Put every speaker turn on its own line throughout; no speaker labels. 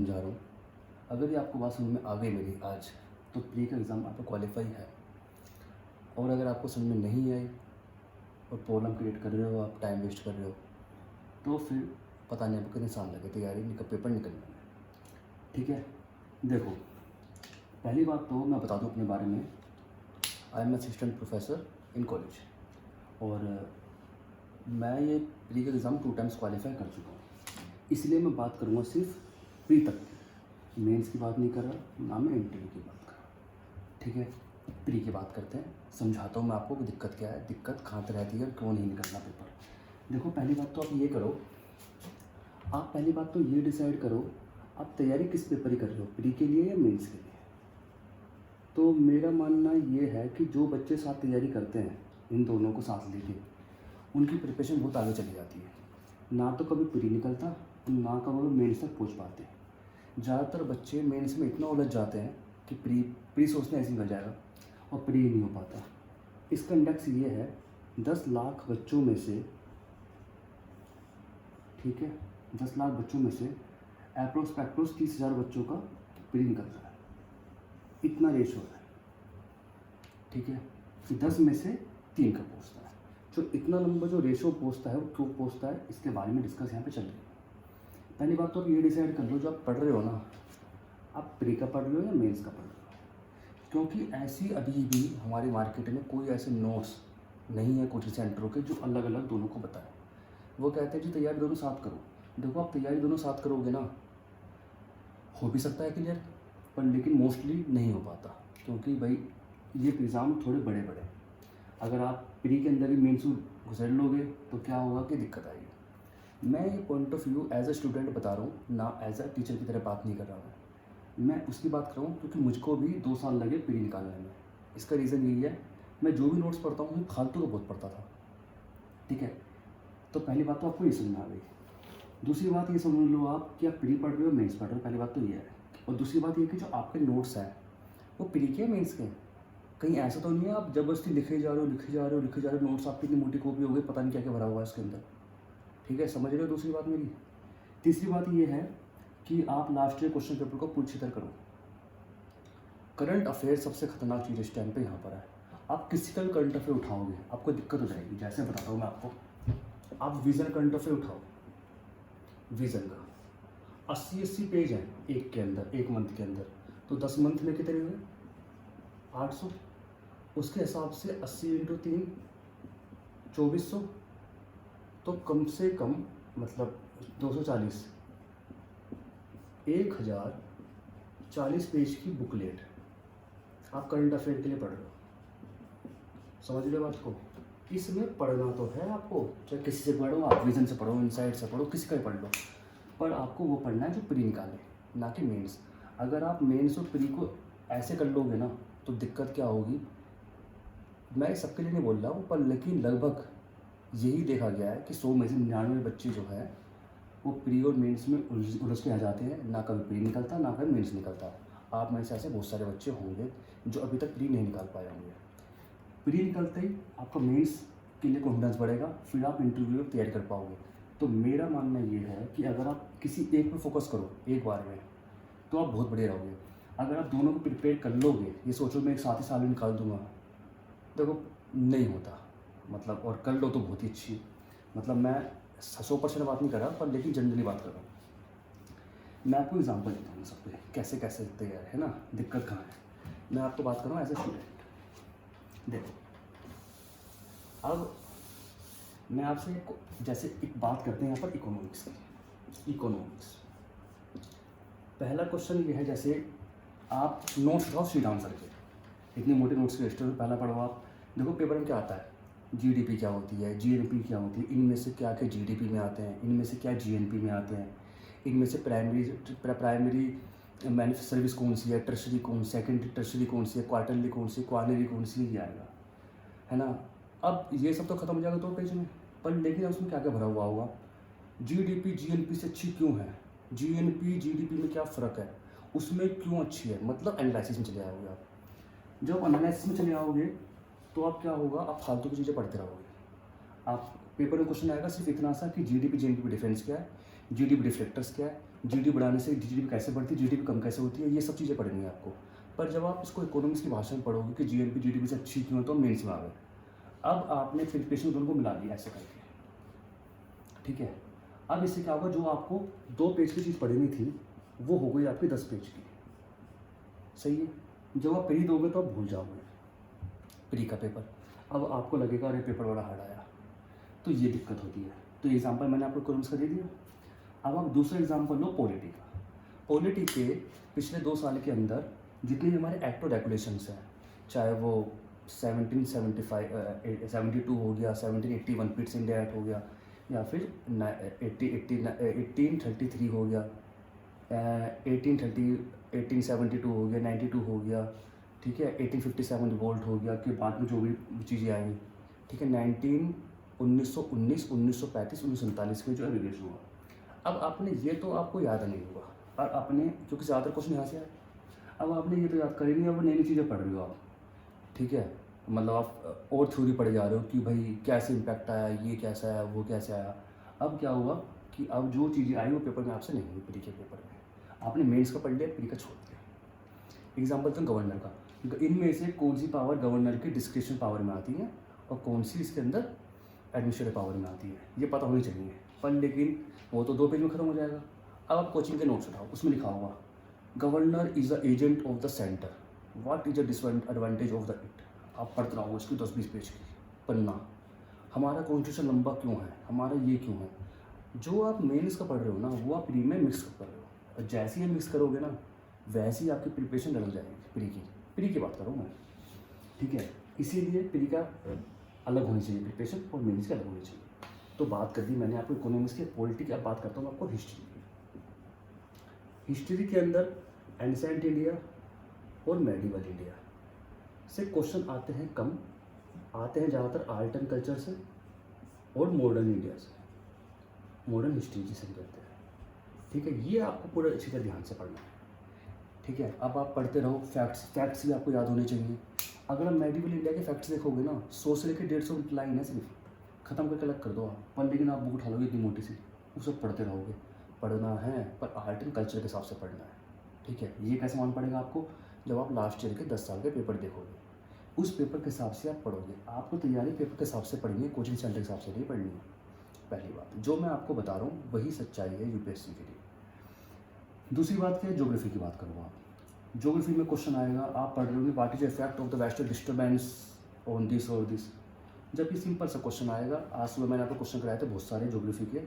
समझा रहा हूँ। अगर ये आपको बात समझ में आ गई मेरी आज, तो प्री का एग्ज़ाम आपका क्वालिफाई है। और अगर आपको समझ में नहीं आई और प्रॉब्लम क्रिएट कर रहे हो, आप टाइम वेस्ट कर रहे हो, तो फिर पता नहीं आपको कितने साल लगे तैयारी पेपर निकलने में। ठीक है, देखो, पहली बात तो मैं बता दूँ अपने बारे में। I am assistant professor in college, और मैं ये प्री का एग्ज़ाम 2 टाइम्स क्वालिफाई कर चुका हूँ। इसलिए मैं बात करूँगा सिर्फ प्री तक की, मेंस की बात नहीं कर रहा, ना मैं इंटरव्यू की बात कर रहा। ठीक है, प्री की बात करते हैं। समझाता हूँ मैं आपको कि दिक्कत क्या है, दिक्कत कहाँ तक रहती है और क्यों नहीं निकलना पेपर। देखो, पहली बात तो आप ये करो, आप पहली बात तो ये डिसाइड करो आप तैयारी किस पेपर की कर रहे हो, प्री के लिए या मेंस के लिए। तो मेरा मानना ये है कि जो बच्चे साथ तैयारी करते हैं, इन दोनों को साथ लेके, उनकी प्रिपरेशन बहुत आगे चली जाती है। ना तो कभी प्री निकलता, ना कभी मेंस तक पहुंच पाते। ज़्यादातर बच्चे मेंस में इतना उलझ जाते हैं कि प्री प्री सोचने ऐसे निकल जाएगा और प्री नहीं हो पाता। इसका इंडेक्स ये है, 10 लाख बच्चों में से, ठीक है, 10 लाख बच्चों में से अप्रोक्स 30,000 बच्चों का प्री निकलता है। इतना रेशो है। ठीक है, कि 10 में से 3 का पहुँचता है। जो इतना लंबा जो रेशो पहुँचता है वो क्यों पहुँचता है, इसके बारे में डिस्कस यहाँ पे चल रही है। पहली बात तो आप ये डिसाइड कर लो, जो आप पढ़ रहे हो ना, आप प्री का पढ़ रहे हो या मेंस का पढ़ रहे हो। क्योंकि ऐसी अभी भी हमारी मार्केट में कोई ऐसे नोट्स नहीं है कोचिंग सेंटरों के जो अलग अलग दोनों को बताए। वो कहते हैं जी तैयारी दोनों साथ करो। देखो, आप तैयारी दोनों साथ करोगे ना, हो भी सकता है क्लियर, पर लेकिन मोस्टली नहीं हो पाता। क्योंकि भाई ये एग्ज़ाम थोड़े बड़े बड़े, अगर आप प्री के अंदर ही मेंस घुसेड़ लोगे तो क्या होगा कि दिक्कत आएगी। मैं ये point of view as a student बता रहा हूँ, ना एज अ टीचर की तरह बात नहीं कर रहा हूँ। मैं उसकी बात कर रहा हूँ क्योंकि मुझको भी 2 साल लगे प्री निकालने में। इसका रीज़न यही है, मैं जो भी नोट्स पढ़ता हूँ फालतू का बहुत पढ़ता था। ठीक है, तो पहली बात तो आपको ये समझ में आ गई। दूसरी बात ये समझ लो आप कि आप प्री पढ़ रहे हो मेंस पढ़ रहे हो, पहली बात तो ये है। और दूसरी बात ये कि जो आपके नोट्स हैं वो प्री के मेंस के हैं। कहीं ऐसा तो नहीं है आप जबरदस्ती लिखे जा रहे हो, नोट्स आपकी इतनी मोटी कॉपी हो गई, पता नहीं क्या क्या भरा हुआ है इसके अंदर। ठीक है, समझ रहे हो दूसरी बात मेरी। तीसरी बात ये है कि आप लास्ट ईयर क्वेश्चन पेपर को पूरी तरह करो। करंट अफेयर सबसे खतरनाक चीज़ इस टाइम पे यहाँ पर है। आप किसी का भी करंट अफेयर उठाओगे आपको दिक्कत हो जाएगी। जैसे बताता हूँ मैं आपको, आप विजन करंट अफेयर उठाओ, विजन का 80 पेज है एक के अंदर, एक मंथ के अंदर, तो 10 मंथ में कितने हुए, 800। उसके हिसाब से 80 × 3 2400, तो कम से कम मतलब 240, 1040 पेज की बुकलेट आप करंट अफेयर के लिए पढ़ रहे हो। समझ रहे हो बात को। इसमें पढ़ना तो है आपको, चाहे किसी से पढ़ो, आप विजन से पढ़ो, इनसाइट से पढ़ो, किसी का भी पढ़ लो, पर आपको वो पढ़ना है जो प्री निकाले, ना कि मेंस। अगर आप मेंस और प्री को ऐसे कर लोगे ना, तो दिक्कत क्या होगी, मैं सबके लिए नहीं बोल रहा हूँ, पर लेकिन लगभग यही देखा गया है कि 100 में से 99 बच्चे जो है वो प्री और मेंस में उलझ के आ जाते हैं। ना कभी प्री निकलता, ना कभी मेंस निकलता। आप में से ऐसे बहुत सारे बच्चे होंगे जो अभी तक प्री नहीं निकाल पाए होंगे। प्री निकलते ही आपका मेंस के लिए कॉन्फिडेंस बढ़ेगा, फिर आप इंटरव्यू में तैयारी कर पाओगे। तो मेरा मानना ये है कि अगर आप किसी एक पे फोकस करो एक बार में, तो आप बहुत बढ़िया रहोगे। अगर आप दोनों को प्रिपेयर कर लोगे, ये सोचो मैं एक साथ ही साल में निकाल दूंगा, देखो नहीं होता। मतलब और कर लो तो बहुत ही अच्छी, मतलब मैं 100% बात नहीं कर रहा, पर लेकिन जनरली बात कर रहा हूँ। मैं आपको एग्जांपल देता हूँ सब पे कैसे कैसे तैयार है ना, दिक्कत कहाँ है। मैं आपको बात कर रहा हूँ एज ए स्टूडेंट। देखो, अब मैं आपसे जैसे एक बात करते हैं यहाँ पर इकोनॉमिक्स की। इकोनॉमिक्स पहला क्वेश्चन ये है, जैसे आप नोट्स उठाओ सीट आंसर के, इतने मोटे नोट्स के रजिस्टर पहला पढ़ो आप। देखो पेपर में क्या आता है, जीडीपी क्या होती है, जीएनपी क्या होती है, इनमें से क्या क्या जीडीपी में आते हैं, इनमें से क्या जीएनपी में आते हैं, इनमें से प्राइमरी मैन्युफैक्चरिंग सर्विस कौन सी है, टर्शरी कौन, सेकेंडरी टर्शरी कौन सी है, क्वार्टरली कौन सी, क्वार्टरली कौन सी, ये आएगा, है ना। अब ये सब तो खत्म हो जाएगा 2 पेज में, पर लेकिन उसमें क्या क्या भरा हुआ होगा, जीडीपी जीएनपी से अच्छी क्यों है, जीएनपी जीडीपी में क्या फ़र्क है, उसमें क्यों अच्छी है, मतलब एनालिसिस में चले आओगे आप। जब एनालिसिस में चले आओगे तो आप क्या होगा, आप फालतू की चीज़ें पढ़ते रहोगे। आप पेपर में क्वेश्चन आएगा सिर्फ इतना सा कि जीडीपी जीएनपी डिफरेंस क्या है, जीडीपी डिफ्लेक्टर्स क्या है, जीडीपी बढ़ाने से जीडीपी कैसे बढ़ती है, जीडीपी कम कैसे होती है, ये सब चीज़ें पढ़नी है आपको। पर जब आप इसको इकोनॉमिक्स की भाषा में पढ़ोगे कि जीएनपी जीडीपी से अच्छी क्यों है, तो मेंस में आ गए। अब आपने फिर पेशेंट दोनों को मिला दिया ऐसे करके, ठीक है। अब इससे क्या होगा, जो आपको 2 पेज की चीज़ पढ़नी थी वो हो गई आपकी 10 पेज की, सही है। जब आप प्री दोगे तो आप भूल जाओगे प्री का पेपर। अब आपको लगेगा अरे पेपर बड़ा हार्ड आया, तो ये दिक्कत होती है। तो ये एग्जाम्पल मैंने आपको इकोनॉमिक्स का दे दिया। अब आप दूसरा एग्जाम्पल लो पॉलिटी का। पॉलिटी के पिछले 2 साल के अंदर जितने भी हमारे एक्ट और रेगुलेशंस हैं, चाहे वो 1772 हो गया, 1781 पिट्स इंडिया एक्ट हो गया, या फिर 1833 हो गया, 1872 हो गया, 92 हो गया, ठीक है, 1857 रिवोल्ट हो गया, कि बाद में जो भी चीज़ें आई, ठीक है, 1919, 1935, 1939 में जो एग्रीगेशन हुआ। अब आपने ये तो आपको याद नहीं होगा, और आपने क्योंकि ज़्यादातर क्वेश्चन यहाँ से आए, अब आपने ये तो याद करी नहीं, अब नई नई चीज़ें पढ़ रहे हो आप, ठीक है। मतलब आप और थ्योरी पढ़ जा रहे हो कि भाई कैसे इम्पैक्ट आया, ये कैसा आया, वो कैसे आया। अब क्या हुआ कि अब जो चीज़ें आई वो पेपर में आपसे नहीं हुई, प्री के पेपर में आपने मेंस का पढ़ लिया, प्री का छोड़ दिया। एग्जाम्पल तो गवर्नर का, इनमें से कौन सी पावर गवर्नर की डिस्क्रिप्शन पावर में आती है और कौन सी इसके अंदर एडमिनिस्ट्रेटिव पावर में आती है, ये पता होनी चाहिए। पर लेकिन वो तो 2 पेज में ख़त्म हो जाएगा। अब आप कोचिंग के नोट्स उठाओ, उसमें लिखा होगा governor is the agent of the centre, what is the disadvantage of the it. आप पढ़ते रहो इसकी 10-20 पेज की पन्ना, हमारा कॉन्स्टिट्यूशन लंबा क्यों है, हमारा ये क्यों है। जो आप मेंस का पढ़ रहे हो ना, वो आप प्री में मिक्स कर रहे हो, और जैसे ही मिक्स करोगे ना, वैसे ही आपकी प्रिपरेशन लग जाएगी। प्री की बात करूँ मैं, ठीक है। इसीलिए प्री का अलग होनी चाहिए प्रिपरेशन, और मेंस की अलग होनी चाहिए। तो बात कर दी मैंने आपको इकोनॉमिक्स की, पॉलिटी की। अब बात करता हूँ आपको हिस्ट्री की। हिस्ट्री के अंदर एंसेंट इंडिया और मेडिवल इंडिया से क्वेश्चन आते हैं कम, आते हैं ज़्यादातर आर्ट एंड कल्चर से और मॉडर्न इंडिया से, मॉडर्न हिस्ट्री जिसे हम कहते हैं, ठीक है। ये आपको पूरा अच्छी तरह ध्यान से पढ़ना है, ठीक है। अब आप पढ़ते रहो, फैक्ट्स भी आपको याद होने चाहिए। अगर आप मेडिवल इंडिया के फैक्ट्स देखोगे ना, 100 से लेकर 150 लाइन है सिर्फ, ख़त्म करके अलग कर दो आप। पर लेकिन आप बुक उठा लोगे इतनी मोटी सी, उसे पढ़ते रहोगे। पढ़ना है पर आर्ट एंड कल्चर के हिसाब से पढ़ना है, ठीक है। ये कैसे मान पड़ेगा आपको, जब आप लास्ट ईयर के 10 साल के पेपर देखोगे, उस पेपर के हिसाब से आप पढ़ोगे। आपको तैयारी पेपर के हिसाब से पढ़नी है, कोचिंग सेंटर के हिसाब से नहीं पढ़नी है। पहली बात, जो मैं आपको बता रहा हूँ वही सच्चाई है यूपीएससी के लिए। दूसरी बात क्या है, ज्योग्राफी की बात करूँ। आप ज्योग्राफी में क्वेश्चन आएगा, आप पढ़ रहे होंगे what is effect of the western disturbance on this और दिस। जब ये सिंपल सा क्वेश्चन आएगा, आज सुबह मैंने आपको क्वेश्चन कराए थे बहुत सारे ज्योग्राफी के,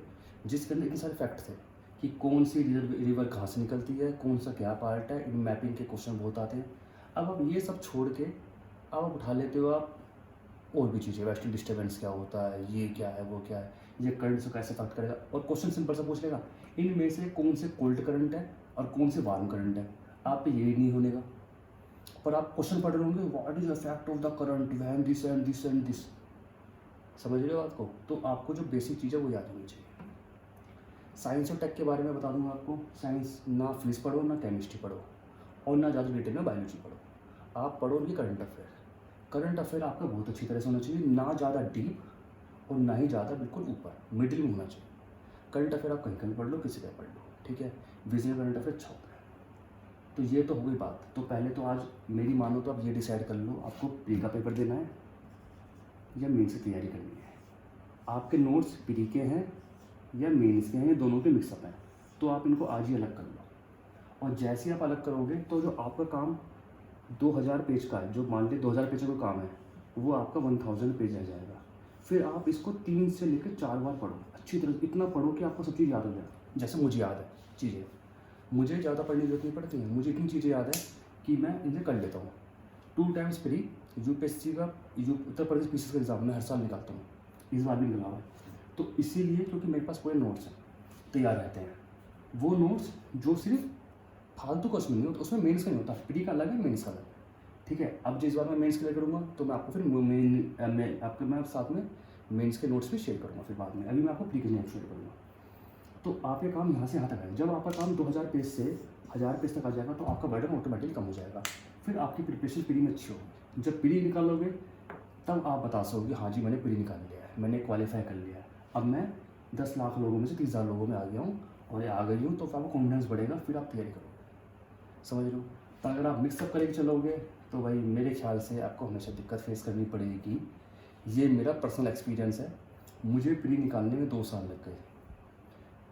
जिसके अंदर इतने सारे फैक्ट थे कि कौन सी रिवर कहाँ से निकलती है, कौन सा क्या पार्ट है, इन मैपिंग के क्वेश्चन बहुत आते हैं। अब आप ये सब छोड़ के अब आप उठा लेते हो आप और भी चीज़ें, वेस्टर्न डिस्टर्बेंस क्या होता है, ये क्या है, वो क्या है, ये करंट से कैसे अफेक्ट करेगा। और क्वेश्चन सिंपल सा पूछ लेगा, इनमें से कौन से कोल्ड करंट है और कौन से वार्म करंट है। आप पे यही नहीं होनेगा, पर आप क्वेश्चन पढ़ रहे होंगे what is effect of the current when this and this and this. समझ रहे हो बात को। तो आपको जो बेसिक चीज़ है वो याद होनी चाहिए। साइंस और टेक के बारे में बता दूंगा आपको। साइंस ना फिजिक्स पढ़ो, ना केमिस्ट्री पढ़ो, और ना ज़्यादा डिटेल में बायोलॉजी पढ़ो। आप पढ़ो उनकी करंट अफेयर। करंट अफेयर आपका बहुत अच्छी तरह से होना चाहिए, ना ज़्यादा डीप और ना ही ज़्यादा बिल्कुल ऊपर, मिडिल में होना चाहिए। करंट अफेयर आप कहीं कहीं पढ़ लो, किसी का पढ़ लो, ठीक है। विजन करंट अफेयर अच्छा होता है। तो ये तो हो गई बात। तो पहले तो आज मेरी मानो तो आप ये डिसाइड कर लो, आपको प्री का पेपर देना है या मेंस की तैयारी करनी है। आपके नोट्स प्री के हैं या मेंस के हैं, ये दोनों के मिक्सअप हैं। तो आप इनको आज ही अलग कर लो, और जैसे ही आप अलग करोगे तो जो आपका काम 2000 पेज का है, जो मान लीजिए 2000 पेज का काम है, वो आपका 1000 पेज रह जाएगा। फिर आप इसको 3 से लेकर 4 बार पढ़ो अच्छी तरह, इतना पढ़ो कि आपको सब चीज़ याद हो जाए। जैसे मुझे याद है चीज़ें, मुझे ज़्यादा पढ़ने की जरूरत नहीं पड़ती है, मुझे इतनी चीज़ें याद है कि मैं इन्हें कर लेता हूँ। 2 टाइम्स प्री यूपीएससी का, उत्तर प्रदेश पीसीएस का एग्ज़ाम मैं हर साल निकालता हूँ, इस बार भी निकला हुआ है। तो इसीलिए क्योंकि मेरे पास पूरे नोट्स हैं, तैयार रहते हैं। वो नोट्स जो सिर्फ फालतू का उसमें नहीं होता, उसमें मेंस का नहीं होता। प्री का अलग है, मेंस का अलग है, ठीक है। अब जिस बार मैं मेंस क्लियर करूँगा तो मैं आपको फिर मैं साथ में मेंस के नोट्स भी शेयर करूँगा फिर बाद में। अभी मैं आपको प्री के नोट्स शेयर करूँगा। तो आपके काम यहाँ से यहाँ तक है। जब आपका काम 2000 पेज से 1000 पेज तक आ जाएगा तो आपका बर्डन ऑटोमेटिकली कम हो जाएगा। फिर आपकी प्रिपरेशन प्री में अच्छी होगी। जब प्री निकालोगे तब आप बता सकोगे हाँ जी मैंने प्री निकाल लिया है, मैंने क्वालिफाई कर लिया है, अब मैं 10 लाख लोगों में से 30,000 लोगों में आ गया हूँ और ये आ गई हूँ तो फिर आपको कॉन्फिडेंस बढ़ेगा, फिर आप तैयारी करोगे। समझ रहे हो? तो अगर आप मिक्सअप करके चलोगे तो भाई मेरे ख्याल से आपको हमेशा दिक्कत फेस करनी पड़ेगी। ये मेरा पर्सनल एक्सपीरियंस है। मुझे प्री निकालने में 2 साल लग गए।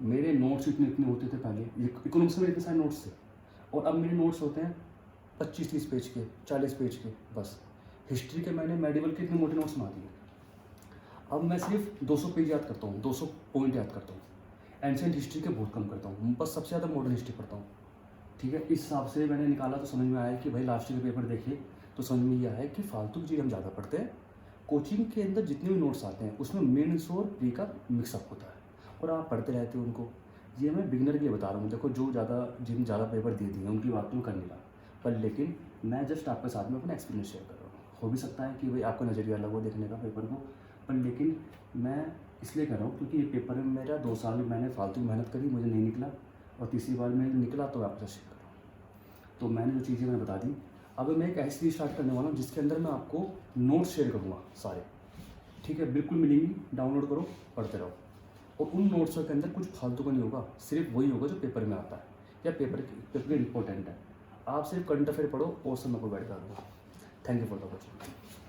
मेरे नोट्स इतने इतने होते थे पहले, इकोनॉमिक्स में इतने सारे नोट्स थे, और अब मेरे नोट्स होते हैं 25-30 पेज के, 40 पेज के बस। हिस्ट्री के मैंने मेडिवल के इतने मोटे नोट्स बना दिए। अब मैं सिर्फ 200 पेज याद करता हूँ, 200 पॉइंट याद करता हूँ। एंशिएंट हिस्ट्री के बहुत कम करता हूँ, बस सबसे ज़्यादा मॉडर्न हिस्ट्री पढ़ता हूँ। ठीक है, इस हिसाब से मैंने निकाला तो समझ में आया कि भाई लास्ट ईयर के पेपर देखिए तो समझ में ये आया कि फालतू की चीज़ हम ज़्यादा पढ़ते हैं। कोचिंग के अंदर जितने भी नोट्स आते हैं उसमें मेन्स और प्री का मिक्सअप होता है, और आप पढ़ते रहते हो उनको। ये मैं बिगिनर के लिए बता रहा हूँ। देखो जो जिन ज़्यादा पेपर दे दिए उनकी बात तो मैं कर नहीं रहा, पर लेकिन मैं जस्ट आपके साथ में अपना एक्सपीरियंस शेयर कर रहा हूँ। हो भी सकता है कि भाई आपका नज़रिया अलग हो देखने का पेपर को, पर लेकिन मैं इसलिए कर रहा हूँ क्योंकि ये पेपर में मेरा 2 साल में मैंने फालतू मेहनत करी, मुझे नहीं निकला, और तीसरी बार में निकला तो आपके साथ शेयर कर रहा हूँ। तो मैंने जो चीज़ें मैंने बता दी, अब मैं एक ऐसी चीज़ स्टार्ट करने वाला हूँ जिसके अंदर मैं आपको नोट्स शेयर करूँगा सारे। ठीक है, बिल्कुल मिलेंगी, डाउनलोड करो, पढ़ते रहो। और उन नोट्सों के अंदर कुछ फालतू का नहीं होगा, सिर्फ वही होगा जो पेपर में आता है या पेपर के इंपॉर्टेंट है। आप सिर्फ करंट अफेयर पढ़ो और सब मैं प्रोवाइड करूँगा। Thank you for the watching.